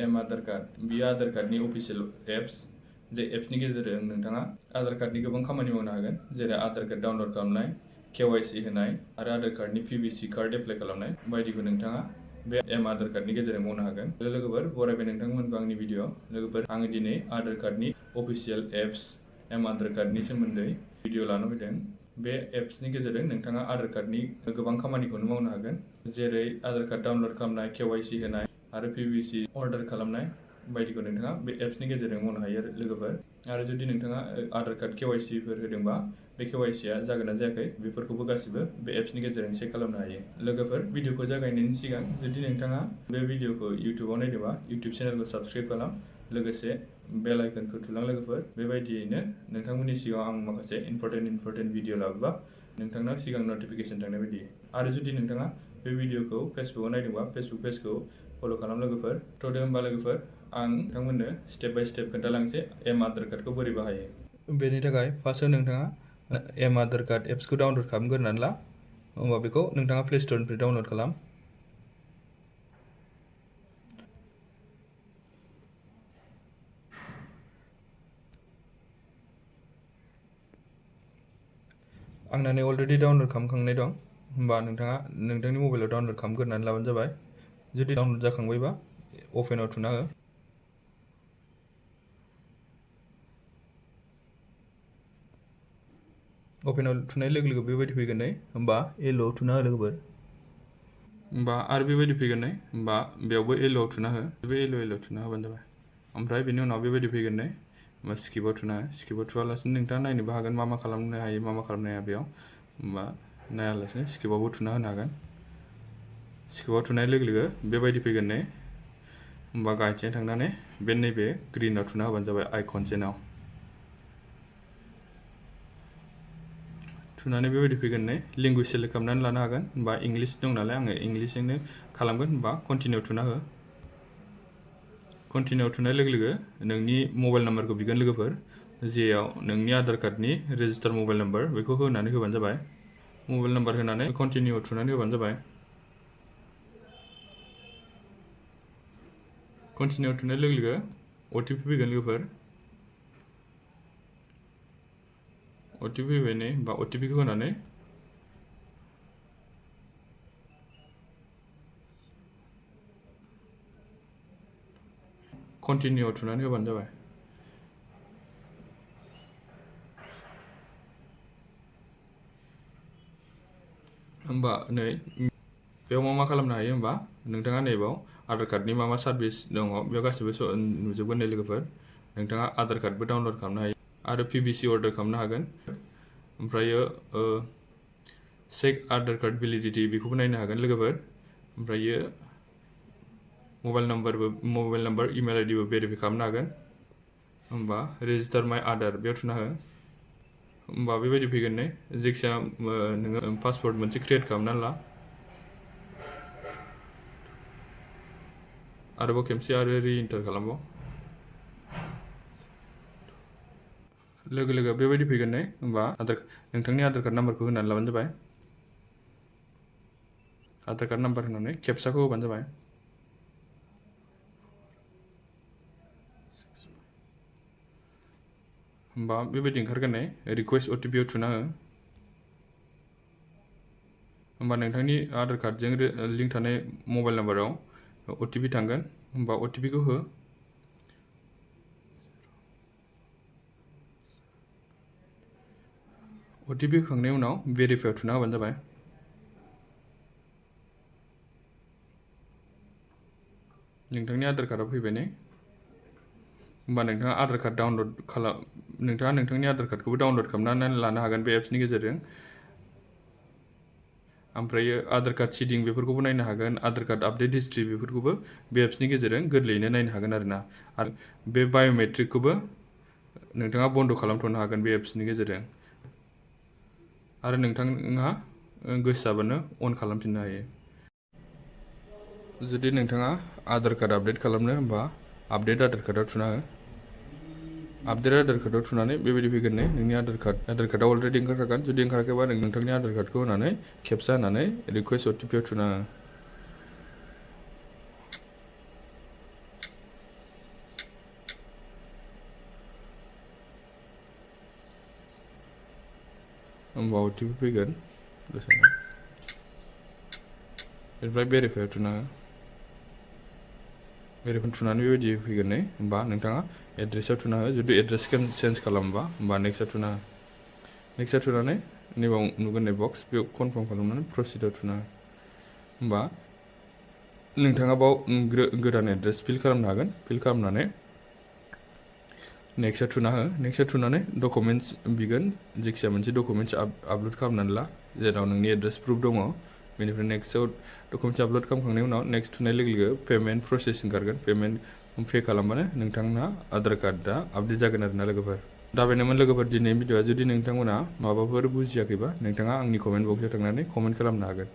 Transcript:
mAadhaar card बेयो आधार कार्डनि official apps जे एप्सनि गेजेरजों नोंथाङा आधार कार्डनि गोबां खामानि मावनो हागोन जेरै आधार कार्ड डाउनलड खालामनाय केवाइसि होनाय आरो आधार कार्डनि पिभिसि कार्ड एप्लाइ खालामनाय बायदिखौ नोंथाङा बे mAadhaar कार्डनि गेजेरजों मावनो हागोन। लोगोफोर बरायबाय नोंथांमोनखौ आंनि भिडिअ लोगोफोर आङो दिनै आधार कार्डनि अफिसियेल एप्स mAadhaar कार्डनि सोमोन्दै भिडिअ लानो फैदों। बे एप्सनि गेजेरजों नोंथाङा आधार कार्डनि गोबां खामानिखौनो मावनो हागोन जेरै आधार कार्ड डाउनलड खालामनाय केवाइसि होनाय आरो पिभिसि अर्डार खालामनाय बायदिखौ नोंथाङा बे एप्सनि गेजेरजों मावनो हायो लोगोफोर। आरो जुदि नोंथाङा आधार कार्ड केवाइसिफोर होदोंबा बे केवाइसिया जागोन ना जायाखै बेफोरखौबो गासिबो बे एप्सनि गेजेरजों चेक खालामनो हायो। लोगोफोर भिडिअखौ जागायनायनि सिगां जुदि नोंथाङा बे भिडिअखौ इउटुबाव नायदोंबा इउटुब चेनेलखौ साबस्क्राइब खालाम लोगोसे बेल आइकनखौ थुलां लोगोफोर। बेबायदियैनो नोंथांमोननि सिगाङाव आं माखासे इम्परटेन्ट भिडिअ लाबोबा नोंथांनाव सिगां नटिफिकेसन थांनाय बायदि। आरो जुदि नोंथाङा बे भिडिअखौ फेसबुकआव नायदोंबा फेसबुक पेजखौ फल' खालाम लोगोफोर। थ' दे होमबा लोगोफोर आं नोंथांमोननो स्टेप बाय स्टेप खोन्थालांसै mAadhaar कार्डखौ बोरै बाहायो। बेनि थाखाय फार्स्टआव नोंथाङा mAadhaar कार्ड एप्सखौ डाउनलड खालामग्रोनानै ला। होमबा बेखौ नोंथाङा प्ले स्ट'रनिफ्राय डाउनलड खालाम। आंना नै अलरेडि डाउनलड खालामखांनाय दं। होमबा नोंथाङा नोंथांनि मबाइलाव डाउनलड खालामग्रोनानै लाबानो जाबाय। जुदि डाउनलड जाखांबायबा अपेनाव थुना हो। अपेनाव थुनाय लोगो लोगो बेबायदि फैगोन नै होमबा येल्ल'आव थुना हो लोगोफोर। होमबा आरो बेबायदि फैगोन नै होमबा बेयावबो येल्ल'आव थुना हो। बे येल्ल'आव थुना होबानो जाबाय। ओमफ्राय बेनि उनाव बेबायदि फैगोन नै होमबा स्किपआव थुना हो। स्किपआव थुआलासिनो नोंथाङा नायनोबो हागोन मा खालामनो हायो मा खालामनो हाया बेयाव। होमबा नायालासिनो स्किपआवबो थुना होनो हागोन। स्किपआव थुनाय लोगो लोगो बेबायदि फैगोन नै होमबा गाहायथिं थांनानै बे नैबे ग्रिनाव थुना होबानो जाबाय आइकन चेनाव। थुनानै बेबायदि फैगोन नै लेंगुवेज सेलेक्ट खालामनानै लानो हागोन। होमबा इंलिश दं नालाय आङो इंलिशजोंनो खालामगोन। होमबा कन्टिनिउ थुना हो। कन्टिनिउ थुनाय लोगो लोगो नोंनि मबाइल नाम्बारखौ बिगोन लोगोफोर जेयाव नोंनि आधार कार्डनि रेजिस्टार मबाइल नाम्बार बेखौ होनानै होबानो जाबाय। मबाइल नाम्बार होनानै कन्टिनिउ थुनानै होबानो जाबाय। कन्टिनिउ थुनाय लोगो लोगो अटिपि फैगोन लोगोफोर। अटिपि फैबाय नै बा अटिपिखौ होनानै कन्टिनिउ थुनानै होबानो जाबाय। होमबा नै बेयाव मा खालामनो हायो होमबा नोंथाङा नैबाव आधार कार्डनि मा सार्भिस दङ बेयाव गासिबो नुजोबगोन नै लोगोफोर। नोंथाङा आधार कार्डबो डाउनलड खालामनो हायो आरो पिभिसि अर्डार खालामनो हागोन। ओमफ्रायो चेक आधार कार्ड भेलिडिटि बेखौबो नायनो हागोन लोगोफोर। ओमफ्रायो मबाइल नाम्बार इमेल आइडिबो भेरिफाइ खालामनो हागोन। होमबा रेजिस्टार माइ आधार बेयाव थुना हो। होमबा बेबायदि फैगोन नै जायखिजाया नोङो पासवर्ड मोनसे क्रिएट खालामनानै ला। आरोबाव खेबसे आरो रिइन्टार खालामबाव। लोगो लोगो बेबायदि फैगोन नै होमबा नोंथांनि आधार कार्ड नाम्बारखौ होनानै लाबानो जाबाय। आधार कार्ड नाम्बार होनानै खेबसाखौ होबानो जाबाय। होमबा बेबायदि ओंखारगोन नै रिकुवेस्ट अटिपिआव थुना हो। होमबा नोंथांनि आधार कार्डजों लिंक थानाय मबाइल नाम्बाराव अटिपि थांगोन। होमबा अटिपिखौ हो। अटिपि होखांनायनि उनाव भेरिफाइआव थुना होबानो जाबाय। नोंथांनि आधार कार्डआव फैबाय नै होमबा नोंथाङा आधार कार्ड डाउनलड नोंथाङा नोंथांनि आधार कार्डखौबो डाउनलड खालामनानै लानो हागोन बे एप्सनि गेजेरजों। ओमफ्रायो आधार कार्ड सिडिं बेफोरखौबो नायनो हागोन। आधार कार्ड आपडेट हिस्ट्रि बेफोरखौबो बे एप्सनि गेजेरजों गोरलैयैनो नायनो हागोन आरोना। आरो बे बाय'मेट्रिकखौबो नोंथाङा बन्द' खालामथ'नो हागोन बे एप्सनि गेजेरजों। आरो नोंथाङा गोसो जाबानो अन खालामफिननो हायो। जुदि नोंथाङा आधार कार्ड आपडेट खालामनो होमबा आपडेट आधार कार्डआव थुना हो। आपडेट आधार कार्डआव थुनानै बेबायदि फैगोन नै नोंनि आधार कार्डआ अलरेडि ओंखारखागोन। जुदि ओंखाराखैबा नोंथांनि आधार कार्डखौ होनानै खेबसा होनानै रिकुवेस्ट अटिपिआव थुना हो। होमबा OTP फैगोन दसेनो बेनिफ्राय भेरिफाइआव थुना हो भेरिफाइ थुनानै बेबायदि फैगोन नै होमबा नोंथाङा एड्रेसाव थुना हो जुदि एड्रेसखौ चेन्ज खालामबा होमबा नेक्स्टआव थुना हो नेक्स्टआव थुनानै नैबाव नुगोन नै बक्स बेयाव कनफार्म खालामनानै प्रसिडआव थुना हो होमबा नोंथाङा बाव गोदान एड्रेस फिल खालामनो हागोन फिल खालामनानै नेक्स्टआव थुना हो नेक्स्टआव थुनानै डकुमेन्ट्स बिगोन जायखिजाया मोनसे डकुमेन्ट्स आपल'ड खालामनानै ला जेराव नोंनि एड्रेस प्रुफ दङ बेनिफ्राय नेक्स्टआव डकुमेन्ट्स आपल'ड खालामखांनायनि उनाव नेक्स्ट थुनाय लोगो लोगो पेमेन्ट प्रसेस ओंखारगोन पेमेन्ट पे खालामबानो नोंथांना आधार कार्डआ आपडेट जागोन आरोना लोगोफोर दा बेनोमोन लोगोफोर दिनैनि भिडिअ'आ जुदि नोंथांमोना माबाफोर बुजियाखैबा नोंथाङा आंनि कमेन्ट बक्सआव थांनानै कमेन्ट खालामनो हागोन